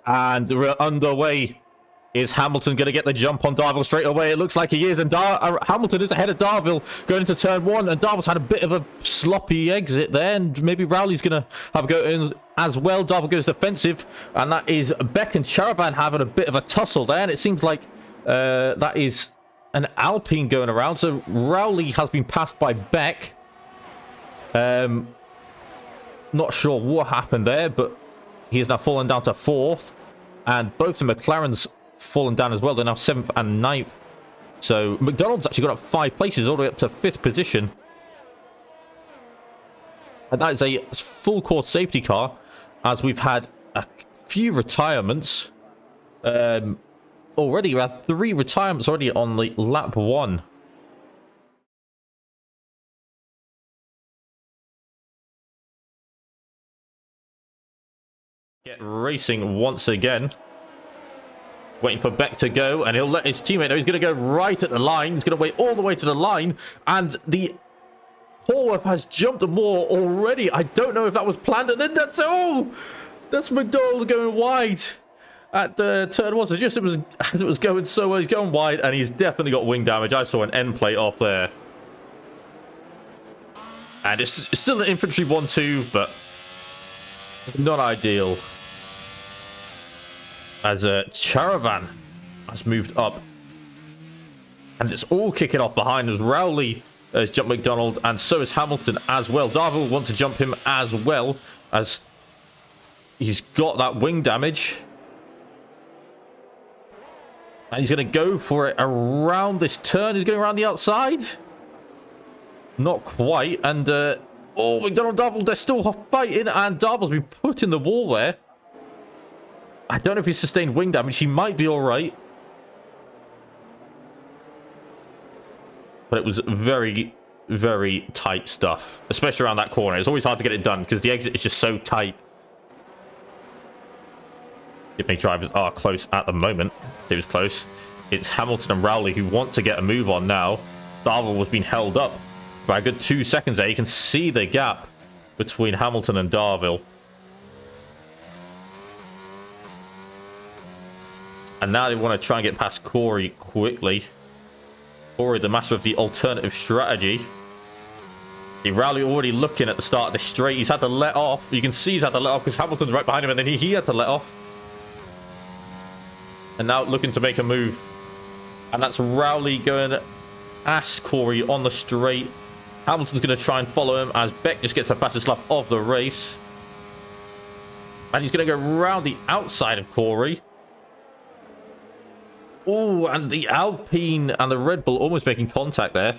And we're underway. Is Hamilton going to get the jump on Darville straight away? It looks like he is. And Hamilton is ahead of Darville going into turn one. And Darville's had a bit of a sloppy exit there. And maybe Rowley's going to have a go in as well. Darville goes defensive. And that is Beck and Charavan having a bit of a tussle there. And it seems like that is an Alpine going around. So Rowley has been passed by Beck. Not sure what happened there, but he has now fallen down to 4th. And both the McLarens fallen down as well. They're now 7th and 9th. So McDonald's actually got up 5 places all the way up to 5th position. And that is a full course safety car, as we've had a few retirements. Already, we had 3 retirements already on the lap 1. Get racing once again. Waiting for Beck to go, and he'll let his teammate know. He's going to go right at the line. He's going to wait all the way to the line, and the Horworth has jumped more already. I don't know if that was planned, and then that's McDonald going wide at turn 1. So just as it was going so well, he's going wide, and he's definitely got wing damage. I saw an end plate off there, and it's still an infantry 1-2, but not ideal. As Charavan has moved up. And it's all kicking off behind as Rowley has jumped McDonald, and so is Hamilton as well. Darville wants to jump him as well, as he's got that wing damage. And he's going to go for it around this turn. He's going around the outside. Not quite. And, McDonald, Darville, they're still fighting, and Darville's been put in the wall there. I don't know if he sustained wing damage. He might be all right. But it was very, very tight stuff. Especially around that corner. It's always hard to get it done because the exit is just so tight. If drivers are close at the moment. It was close. It's Hamilton and Rowley who want to get a move on now. Darville was being held up by a good 2 seconds there. You can see the gap between Hamilton and Darville. And now they want to try and get past Corey quickly. Corey, the master of the alternative strategy. Rowley already looking at the start of the straight. He's had to let off. You can see he's had to let off because Hamilton's right behind him, and then he had to let off. And now looking to make a move. And that's Rowley going ass Corey on the straight. Hamilton's going to try and follow him as Beck just gets the fastest lap of the race. And he's going to go around the outside of Corey. Oh, and the Alpine and the Red Bull almost making contact there.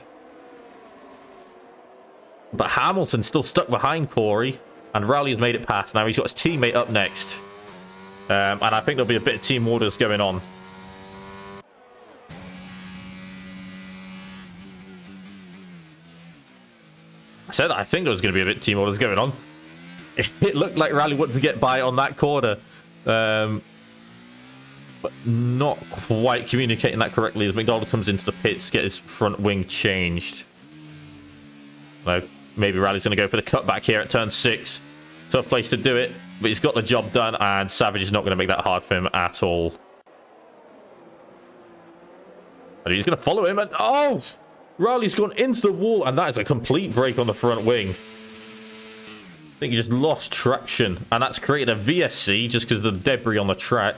But Hamilton's still stuck behind Corey. And Rowley has made it past. Now he's got his teammate up next. And I think there'll be a bit of team orders going on. I think there was going to be a bit of team orders going on. It looked like Rowley wanted to get by on that corner. But not quite communicating that correctly as McDonald comes into the pits to get his front wing changed. So maybe Rowley's going to go for the cutback here at turn 6. Tough place to do it, but he's got the job done, and Savage is not going to make that hard for him at all. And he's going to follow him, and oh! Rowley's gone into the wall, and that is a complete break on the front wing. I think he just lost traction, and that's created a VSC just because of the debris on the track.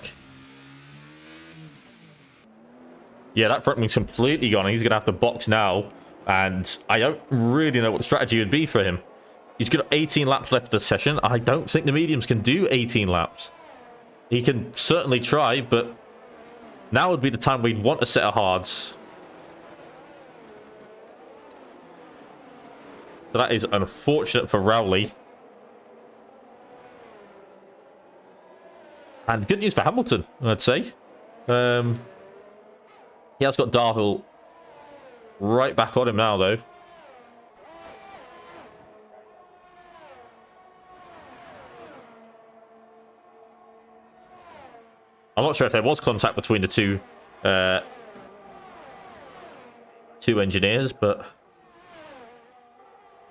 Yeah, that front wing's completely gone, and he's going to have to box now. And I don't really know what the strategy would be for him. He's got 18 laps left of the session. I don't think the mediums can do 18 laps. He can certainly try, but now would be the time we'd want a set of hards. So that is unfortunate for Rowley. And good news for Hamilton, I'd say. He has got Darville right back on him now, though. I'm not sure if there was contact between the two engineers, but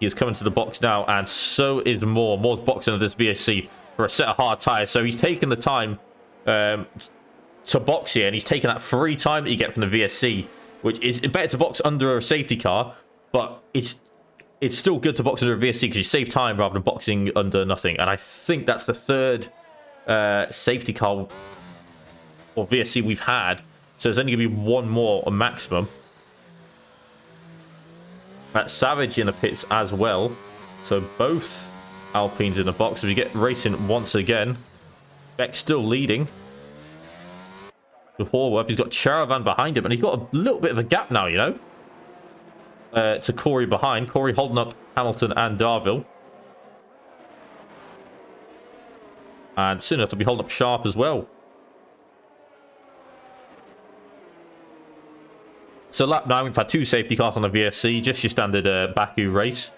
he is coming to the box now, and so is Moore. Moore's boxing into this VSC for a set of hard tyres, so he's taken the time to box here, and he's taken that free time that you get from the VSC, which is better to box under a safety car, but it's still good to box under a VSC because you save time rather than boxing under nothing. And I think that's the third safety car or VSC we've had, so there's only going to be one more, a maximum. That's Savage in the pits as well, so both Alpines in the box. So we get racing once again. Beck still leading. With Horworth, he's got Charavan behind him, and he's got a little bit of a gap now, you know, to Corey behind. Corey holding up Hamilton and Darville. And soon enough, he'll be holding up Sharp as well. So lap 9, we've had 2 safety cars on the VSC, just your standard Baku race.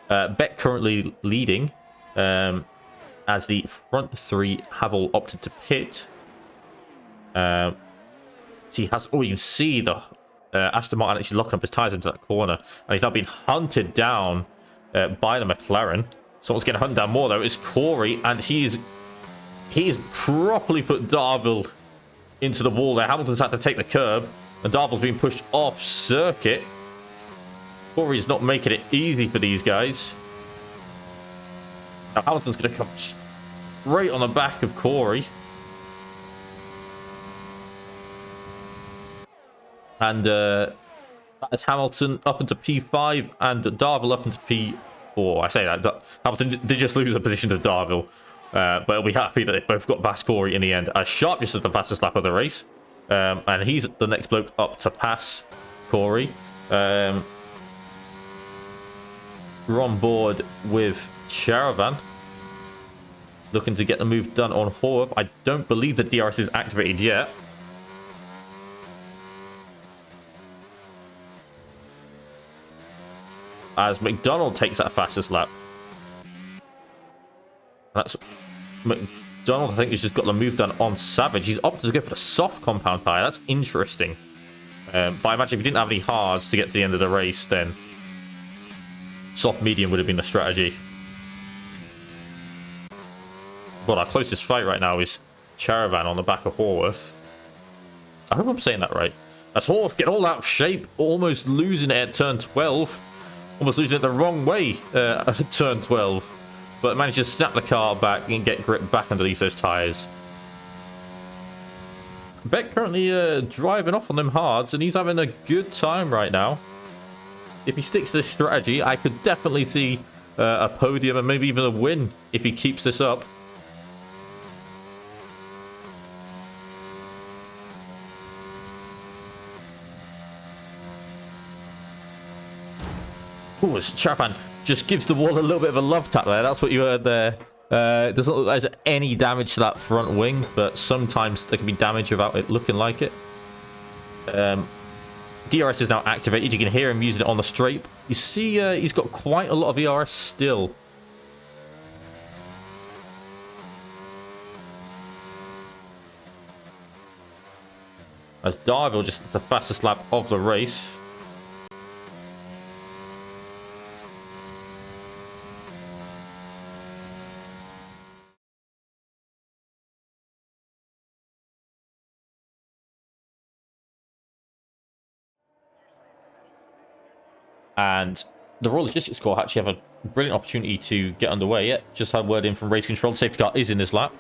Beck currently leading, as the front 3 have all opted to pit. So he has, you can see the Aston Martin actually locking up his tyres into that corner, and he's now being hunted down by the McLaren. Someone's getting hunted down more though. It's Corey, and he's properly put Darville into the wall there. Hamilton's had to take the curb, and Darville's being pushed off circuit. Corey's not making it easy for these guys. Now Hamilton's going to come straight on the back of Corey. And that is Hamilton up into P5 and Darville up into P4. I say that Hamilton did just lose the position to Darville, but he'll be happy that they both got past Corey in the end. Sharp just had the fastest lap of the race, and he's the next bloke up to pass Corey. We're on board with Charavan, looking to get the move done on Horworth. I don't believe the DRS is activated yet. As McDonald takes that fastest lap. That's McDonald, I think, has just got the move done on Savage. He's opted to go for the soft compound tyre. That's interesting. But I imagine if you didn't have any hards to get to the end of the race, then soft medium would have been the strategy. But our closest fight right now is Charavan on the back of Horworth. I hope I'm saying that right. That's Horworth getting all out of shape, almost losing it at turn 12. Almost losing it the wrong way at turn 12. But managed to snap the car back and get grip back underneath those tyres. Beck currently driving off on them hards, and he's having a good time right now. If he sticks to this strategy, I could definitely see a podium and maybe even a win if he keeps this up. Ooh, Charavan just gives the wall a little bit of a love tap there. That's what you heard there. It doesn't look like there's any damage to that front wing, but sometimes there can be damage without it looking like it. DRS is now activated. You can hear him using it on the straight. You see he's got quite a lot of ERS still. As Darville just the fastest lap of the race. And the Royal Logistics Corps actually have a brilliant opportunity to get underway. Yeah, just had word in from race control. The safety car is in this lap.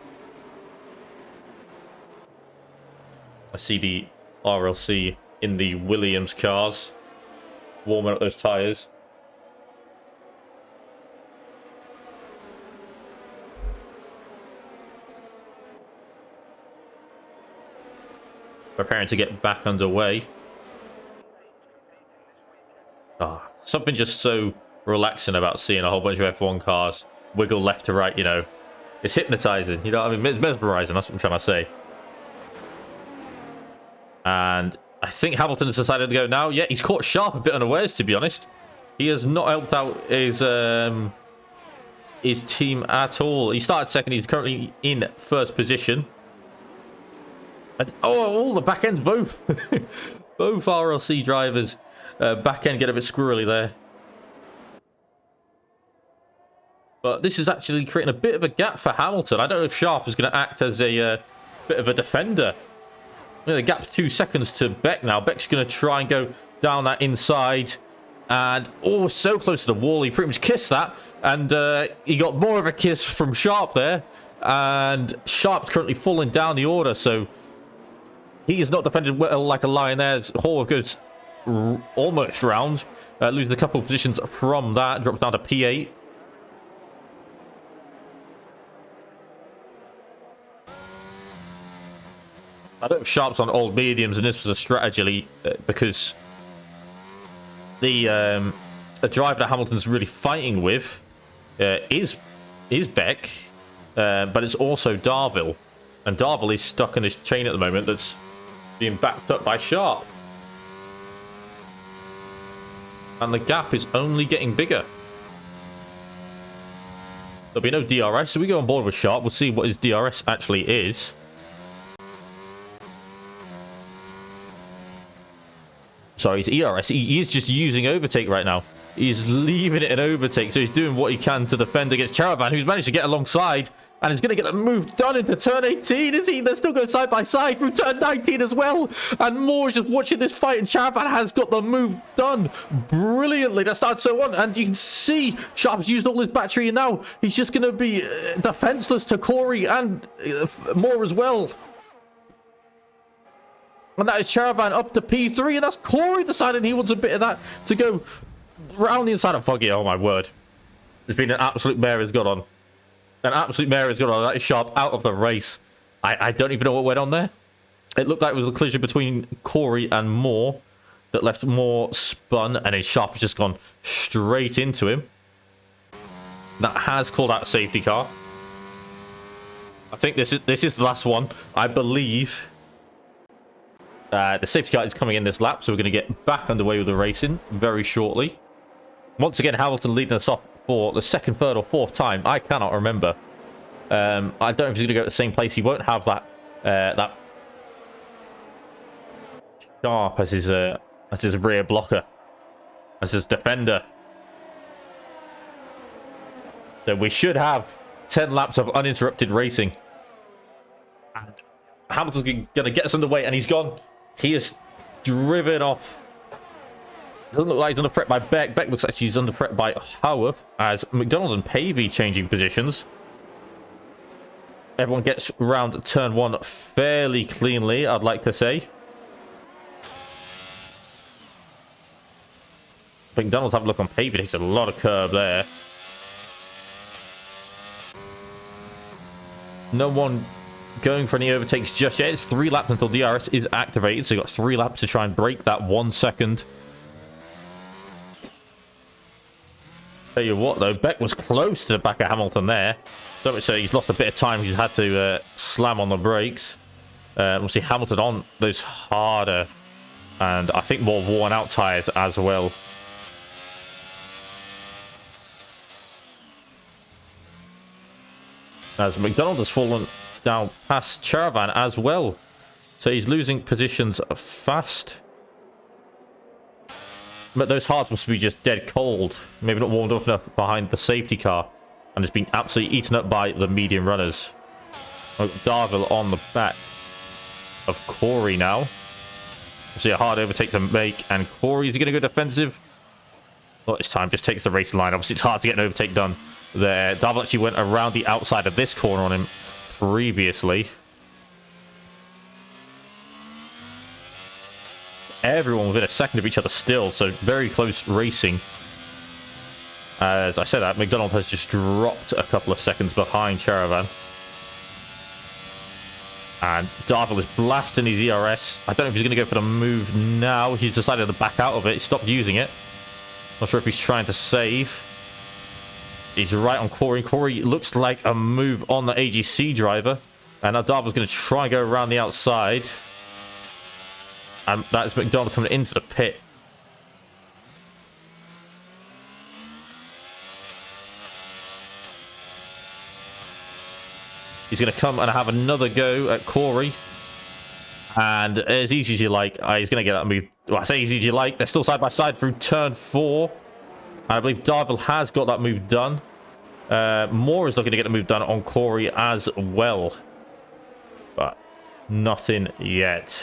I see the RLC in the Williams cars, warming up those tyres. Preparing to get back underway. Something just so relaxing about seeing a whole bunch of F1 cars wiggle left to right, you know. It's hypnotizing, you know what I mean? It's mesmerizing, that's what I'm trying to say. And I think Hamilton has decided to go now. Yeah, he's caught Sharp a bit unawares, to be honest. He has not helped out his team at all. He started second. He's currently in first position. And, all the back ends, both. Both RLC drivers. Back end get a bit squirrely there. But this is actually creating a bit of a gap for Hamilton. I don't know if Sharp is going to act as a bit of a defender. The gap's 2 seconds to Beck now. Beck's going to try and go down that inside. And, oh, so close to the wall. He pretty much kissed that. And he got more of a kiss from Sharp there. And Sharp's currently falling down the order. So he is not defended well like a lion there. Hall goes almost round. Losing a couple of positions from that. Drops down to P8. I don't have Sharps on old mediums, and this was a strategy because the driver that Hamilton's really fighting with is Beck, but it's also Darville, and Darville is stuck in this chain at the moment that's being backed up by Sharp, and the gap is only getting bigger. There'll be no DRS, so we go on board with Sharp. We'll see what his DRS actually is. Sorry, his ERS. He is just using overtake right now. He's leaving it in overtake, so he's doing what he can to defend against Charavan, who's managed to get alongside, and he's going to get the move done into turn 18, is he? They're still going side by side through turn 19 as well, and Moore is just watching this fight, and Charavan has got the move done brilliantly. That started so on, and you can see Sharp's used all his battery, and now he's just going to be defenseless to Corey and Moore as well. And that is Charavan up to P3, and that's Corey deciding he wants a bit of that to go round the inside of Foggy. Oh my word. It's been an absolute mare has got on. An absolute mare has got on. That is Sharp out of the race. I don't even know what went on there. It looked like it was a collision between Corey and Moore that left Moore spun, and then Sharp has just gone straight into him. That has called out a safety car. I think this is the last one, I believe. The safety car is coming in this lap, so we're going to get back underway with the racing very shortly. Once again, Hamilton leading us off for the second, third, or fourth time. I cannot remember. I don't know if he's going to go at the same place. He won't have that that Sharp as his rear blocker, as his defender. So we should have 10 laps of uninterrupted racing. And Hamilton's going to get us underway, and he's gone. He is driven off. Doesn't look like he's under threat by Beck. Beck looks like she's under threat by Howarth, as McDonald and Pavey changing positions. Everyone gets round turn 1 fairly cleanly, I'd like to say. McDonald's have a look on Pavey. Takes a lot of curb there. No one going for any overtakes just yet. It's 3 laps until DRS is activated, so you've got 3 laps to try and break that 1 second. Tell you what, though, Beck was close to the back of Hamilton there. So much so he's lost a bit of time. He's had to slam on the brakes. We'll see Hamilton on those harder and I think more worn out tyres as well. As McDonald has fallen down past Charavan as well. So he's losing positions fast. But those hards must be just dead cold. Maybe not warmed up enough behind the safety car. And it's been absolutely eaten up by the medium runners. Darville on the back of Corey now. We'll see a hard overtake to make. And Corey's going to go defensive. Well, this time just takes the racing line. Obviously, it's hard to get an overtake done there. Darville actually went around the outside of this corner on him previously. Everyone within a second of each other still, so very close racing. As I said that, McDonald has just dropped a couple of seconds behind Charavan. And Darville is blasting his ERS. I don't know if he's going to go for the move now. He's decided to back out of it. He stopped using it. Not sure if he's trying to save. He's right on Corey. Corey looks like a move on the AGC driver. And now Darville's going to try and go around the outside. And that is McDonald coming into the pit. He's going to come and have another go at Corey. And as easy as you like, he's going to get that move. Well, I say easy as you like. They're still side by side through turn 4. And I believe Darville has got that move done. Moore is looking to get the move done on Corey as well. But Nothing yet.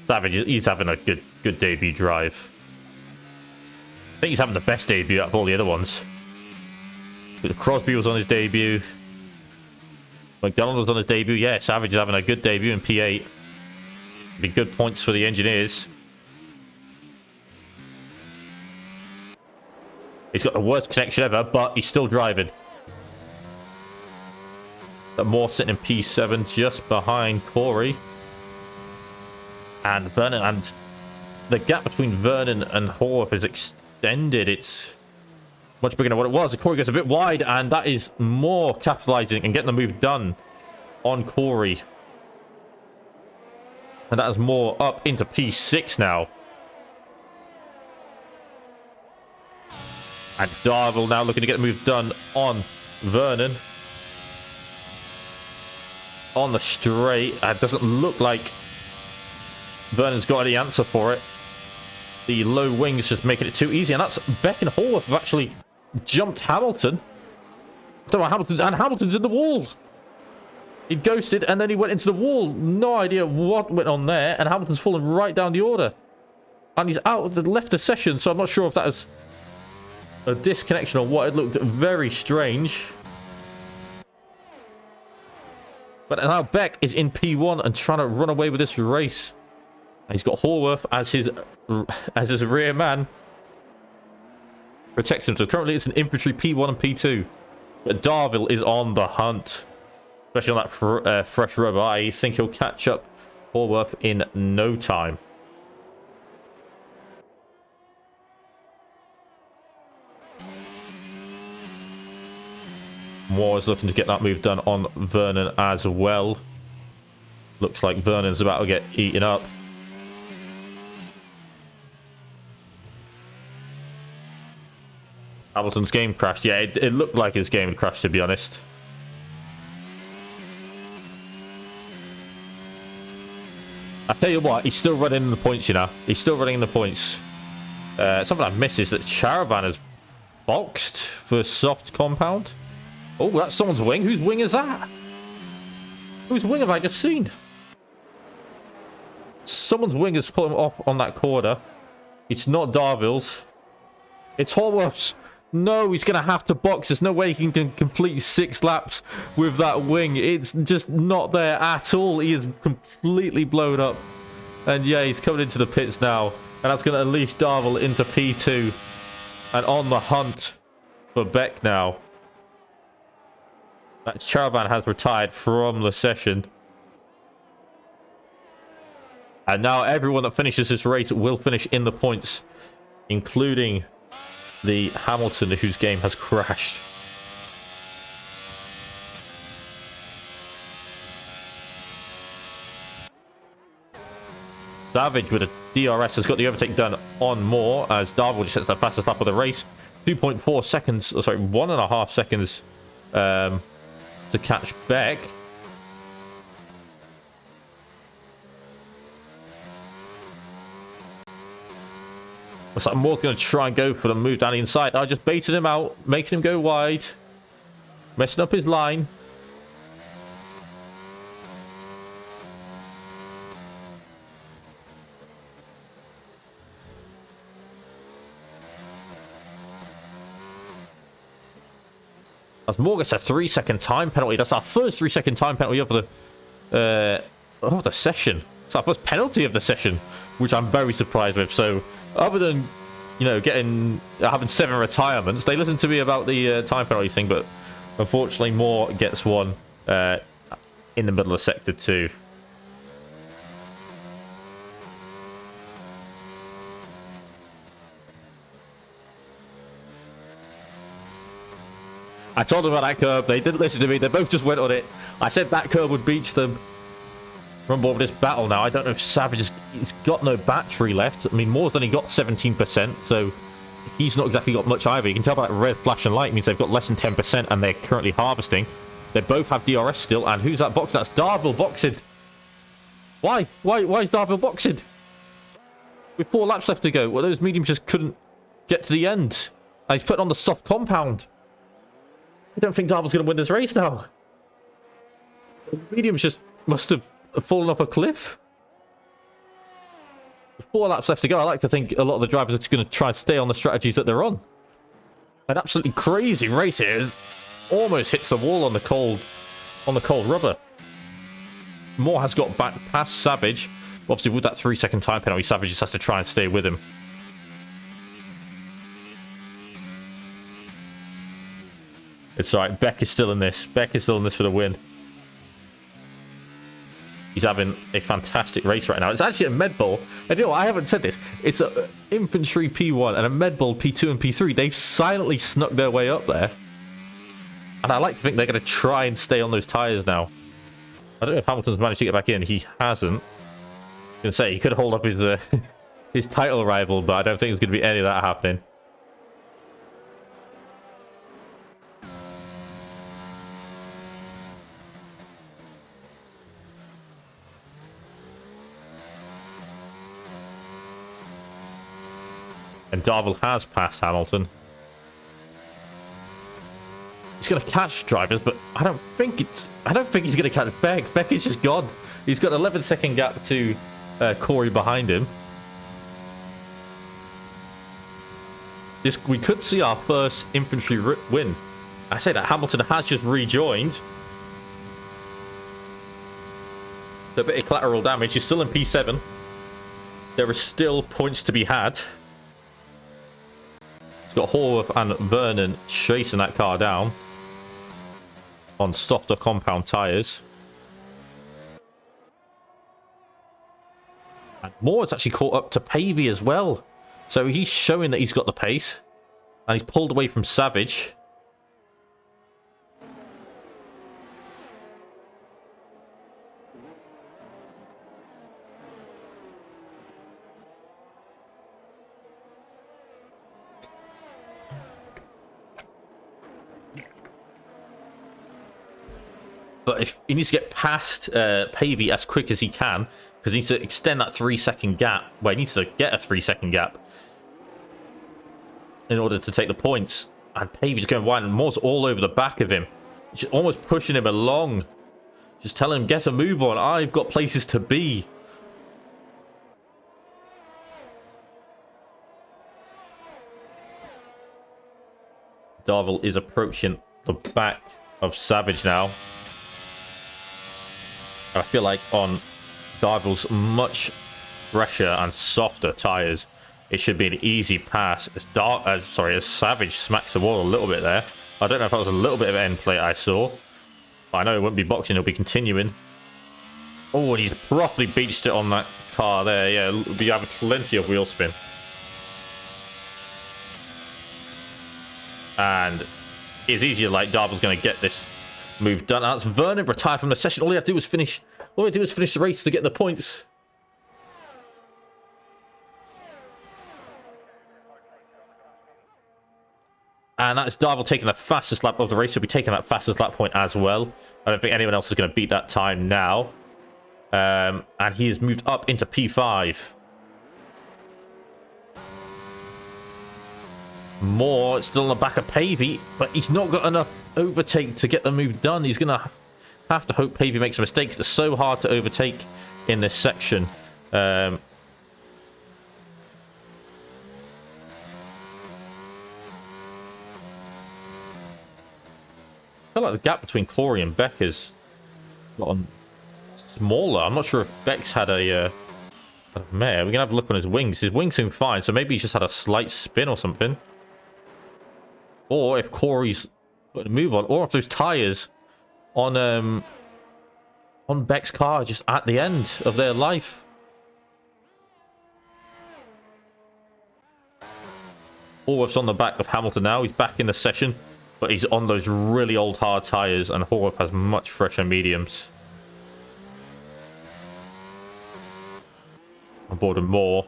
Savage, he's having a good debut drive. I think he's having the best debut out of all the other ones. Crosby was on his debut. McDonald was on his debut. Yeah, Savage is having a good debut in P8. Be good points for the engineers. He's got the worst connection ever, but he's still driving. But Moore sitting in P7 just behind Corey. And Vernon, and the gap between Vernon and Horwath is extended. It's much bigger than what it was. Corey gets a bit wide, and that is Moore capitalizing and getting the move done on Corey. And that is Moore up into P6 now. And Darvill now looking to get the move done on Vernon. On the straight. It doesn't look like Vernon's got any answer for it. The low wings just making it too easy. And that's Beck and Horwath have actually jumped Hamilton. I don't know what Hamilton's in the wall. He ghosted and then he went into the wall. No idea what went on there. And Hamilton's fallen right down the order. And he's out, left the session. So I'm not sure if that was a disconnection or what. It looked very strange. But now Beck is in P1 and trying to run away with this race. And he's got Horwath as his rear man. Protects him. So currently it's an infantry P1 and P2. But Darvill is on the hunt. Especially on that fresh rubber. I think he'll catch up Horwath in no time. Moore is looking to get that move done on Vernon as well. Looks like Vernon's about to get eaten up. Hamilton's game crashed. Yeah, it looked like his game had crashed, to be honest. I tell you what, he's still running in the points, you know. He's still running in the points. Something I missed is that Charavan has boxed for soft compound. Oh, that's someone's wing. Whose wing is that? Whose wing have I just seen? Someone's wing has put him off on that corner. It's not Darvill's. It's Horwath's. No, he's going to have to box. There's no way he can complete 6 laps with that wing. It's just not there at all. He is completely blown up. And yeah, he's coming into the pits now. And that's going to unleash Darvill into P2. And on the hunt for Beck now. That Charavan has retired from the session. And now everyone that finishes this race will finish in the points. Including the Hamilton, whose game has crashed. Savage with a DRS has got the overtake done on Moore as Darvill just sets the fastest lap of the race. 2.4 seconds, oh, sorry, 1.5 seconds to catch Beck. Looks like Moore's going to try and go for the move down the inside. I just baited him out, making him go wide. Messing up his line. As Moore gets a 3-second time penalty. That's our first 3-second time penalty of the session. It's our first penalty of the session, which I'm very surprised with. So, other than, you know, having 7 retirements, they listened to me about the time penalty thing, but unfortunately Moore gets one in the middle of Sector 2. I told them about that curb. They didn't listen to me. They both just went on it. I said that curb would beach them. We're on board with this battle now. I don't know if Savage he's got no battery left. I mean, Moore's only got 17%, so he's not exactly got much either. You can tell by that red flash and light. It means they've got less than 10%, and they're currently harvesting. They both have DRS still. And who's that boxing? That's Darvill boxing. Why? Why is Darvill boxing? With 4 laps left to go. Well, those mediums just couldn't get to the end. And he's putting on the soft compound. I don't think Darvill's going to win this race now. The mediums just must have fallen off a cliff. 4 laps left to go. I like to think a lot of the drivers are just going to try and stay on the strategies that they're on. An absolutely crazy race here. Almost hits the wall on the cold rubber. Moore has got back past Savage. Obviously, with that 3-second time penalty, Savage just has to try and stay with him. It's alright. Beck is still in this. Beck is still in this for the win. He's having a fantastic race right now. It's actually a med ball. And you know what? I haven't said this. It's an infantry P1 and a med ball P2 and P3. They've silently snuck their way up there. And I like to think they're going to try and stay on those tyres now. I don't know if Hamilton's managed to get back in. He hasn't. I was going to say, he could hold up his, his title rival, but I don't think there's going to be any of that happening. And Darville has passed Hamilton. He's going to catch drivers, but I don't think he's going to catch Beck. Beck is just gone. He's got an 11-second gap to Corey behind him. We could see our first infantry win. I say that Hamilton has just rejoined. A bit of collateral damage. He's still in P7. There are still points to be had. He's got Horwath and Vernon chasing that car down on softer compound tyres. And Moore's actually caught up to Pavey as well. So he's showing that he's got the pace. And he's pulled away from Savage. But if he needs to get past Pavey as quick as he can, because he needs to extend that 3-second gap. Well, he needs to get a 3-second gap in order to take the points. And Pavey's going wide, and Moore's all over the back of him. Just almost pushing him along. Just telling him, get a move on. I've got places to be. Darville is approaching the back of Savage now. I feel like on Darville's much fresher and softer tyres, it should be an easy pass. As Savage smacks the wall a little bit there. I don't know if that was a little bit of end play I saw. But I know it wouldn't be boxing, it'll be continuing. Oh, and he's properly beached it on that car there. Yeah, we have plenty of wheel spin. And it's easier, like Darville's going to get this move done. That's Vernon retired from the session. All he had to do was finish. All he had to do was finish the race to get the points. And that's Darville taking the fastest lap of the race. He'll be taking that fastest lap point as well. I don't think anyone else is going to beat that time now. And he has moved up into P5. Moore still on the back of Pavey, but he's not got enough overtake to get the move done. He's going to have to hope Pavey makes a mistake. It's so hard to overtake in this section. I feel like the gap between Corey and Beck has gotten smaller. I'm not sure if Beck's had a mare. We're going to have a look on his wings. His wings seem fine, so maybe he's just had a slight spin or something. Or if Corey's put a move on, or if those tyres on Beck's car are just at the end of their life. Horwath's on the back of Hamilton now. He's back in the session, but he's on those really old hard tyres, and Horwath has much fresher mediums. On board with Moore,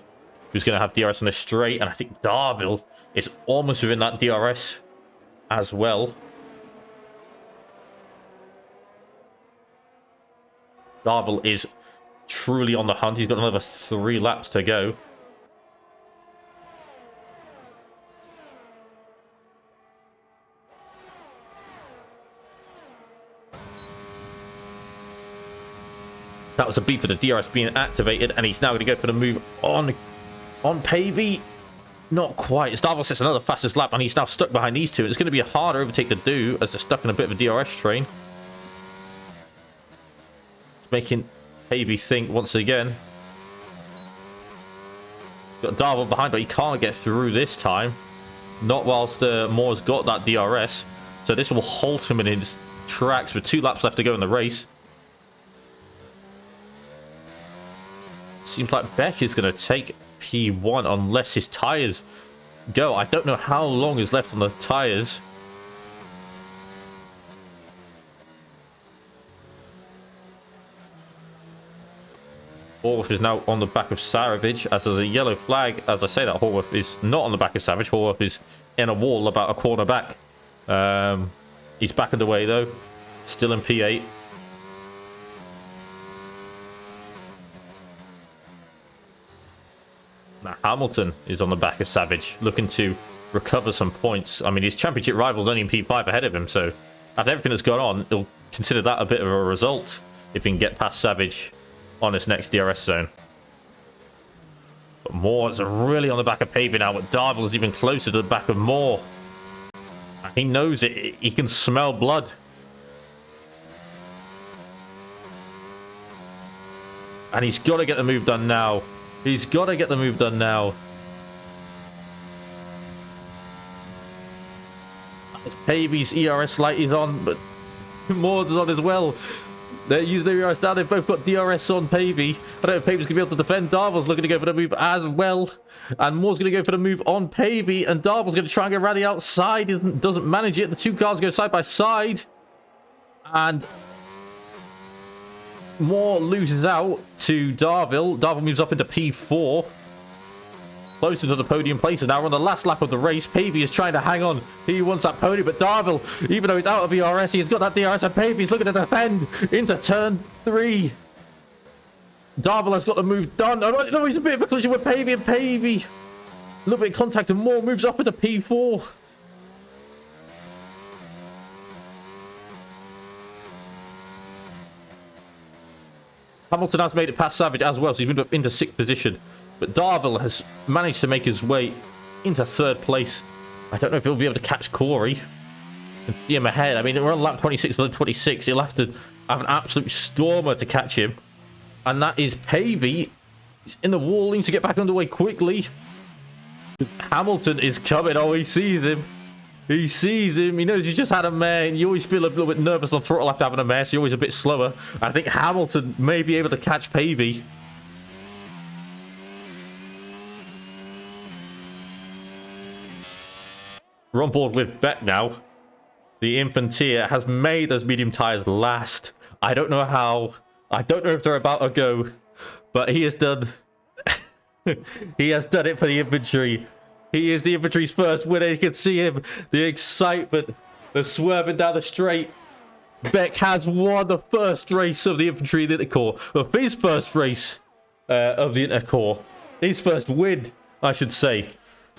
who's going to have DRS on the straight, and I think Darville is almost within that DRS as well. Darville is truly on the hunt. He's got another 3 laps to go. That was a beat for the DRS being activated, and he's now going to go for the move on Pavey. Not quite. Darvel sets another fastest lap, and he's now stuck behind these two. It's going to be a harder overtake to do as they're stuck in a bit of a DRS train. It's making Pavey think once again. Got Darvel behind, but he can't get through this time. Not whilst Moore's got that DRS. So this will halt him in his tracks with 2 laps left to go in the race. Seems like Beck is going to take P1 unless his tyres go. I don't know how long is left on the tyres. Horwath is now on the back of Savage as there's a yellow flag. As I say that, Horwath is not on the back of Savage. Horwath is in a wall about a corner back. He's back underway though. Still in P8. Now Hamilton is on the back of Savage, looking to recover some points. I mean, his championship rival's only in P5 ahead of him, so after everything that's gone on, he'll consider that a bit of a result if he can get past Savage on this next DRS zone. But Moore's really on the back of Pavey now, but Darvel is even closer to the back of Moore. He knows it. He can smell blood. And he's got to get the move done now. He's got to get the move done now. Pavey's ERS light is on, but Moore's is on as well. They're using their ERS down. They've both got DRS on Pavey. I don't know if Pavey's going to be able to defend. Darvel's looking to go for the move as well. And Moore's going to go for the move on Pavey. And Darvel's going to try and get around the outside. He doesn't manage it. The 2 cars go side by side. And Moore loses out to Darvel. Darvel moves up into P4. Closer to the podium places. Now we're on the last lap of the race. Pavey is trying to hang on. He wants that podium, but Darvel, even though he's out of ERS, he's got that DRS, and Pavey's looking to defend into turn 3. Darvel has got the move done. Oh, no, he's a bit of a collision with Pavey, and Pavey, a little bit of contact, and Moore moves up into P4. Hamilton has made it past Savage as well, so he's moved up into 6th position. But Darvel has managed to make his way into 3rd place. I don't know if he'll be able to catch Corey and see him ahead. I mean, we're on lap 26 and 26. He'll have to have an absolute stormer to catch him. And that is Pavey. He's in the wall. He needs to get back underway quickly. Hamilton is coming. Oh, he sees him. He sees him. He knows he's just had a mare. And you always feel a little bit nervous on throttle after having a mare, so you're always a bit slower. I think Hamilton may be able to catch Pavey. We're on board with Beck now. The Infanteer has made those medium tyres last. I don't know how. I don't know if they're about to go. But he has done... he has done it for the infantry. He is the infantry's first winner. You can see him. The excitement. The swerving down the straight. Beck has won the first race of the infantry in the Intercorps. Of his first race of the Intercorps. His first win, I should say.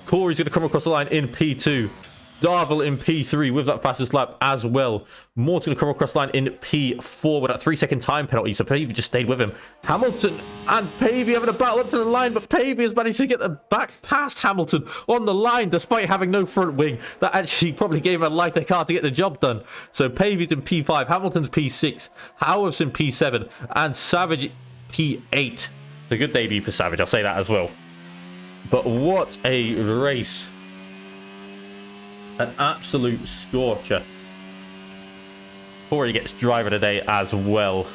Corey's going to come across the line in P2. Darvel in P3 with that fastest lap as well. Moore's going to come across the line in P4 with that 3-second time penalty. So Pavey just stayed with him. Hamilton and Pavey having a battle up to the line, but Pavey has managed to get the back past Hamilton on the line despite having no front wing. That actually probably gave him a lighter car to get the job done. So Pavey's in P5, Hamilton's P6, Howarth's in P7, and Savage P8. A good debut for Savage, I'll say that as well. But what a race. An absolute scorcher. Corey gets driver today as well.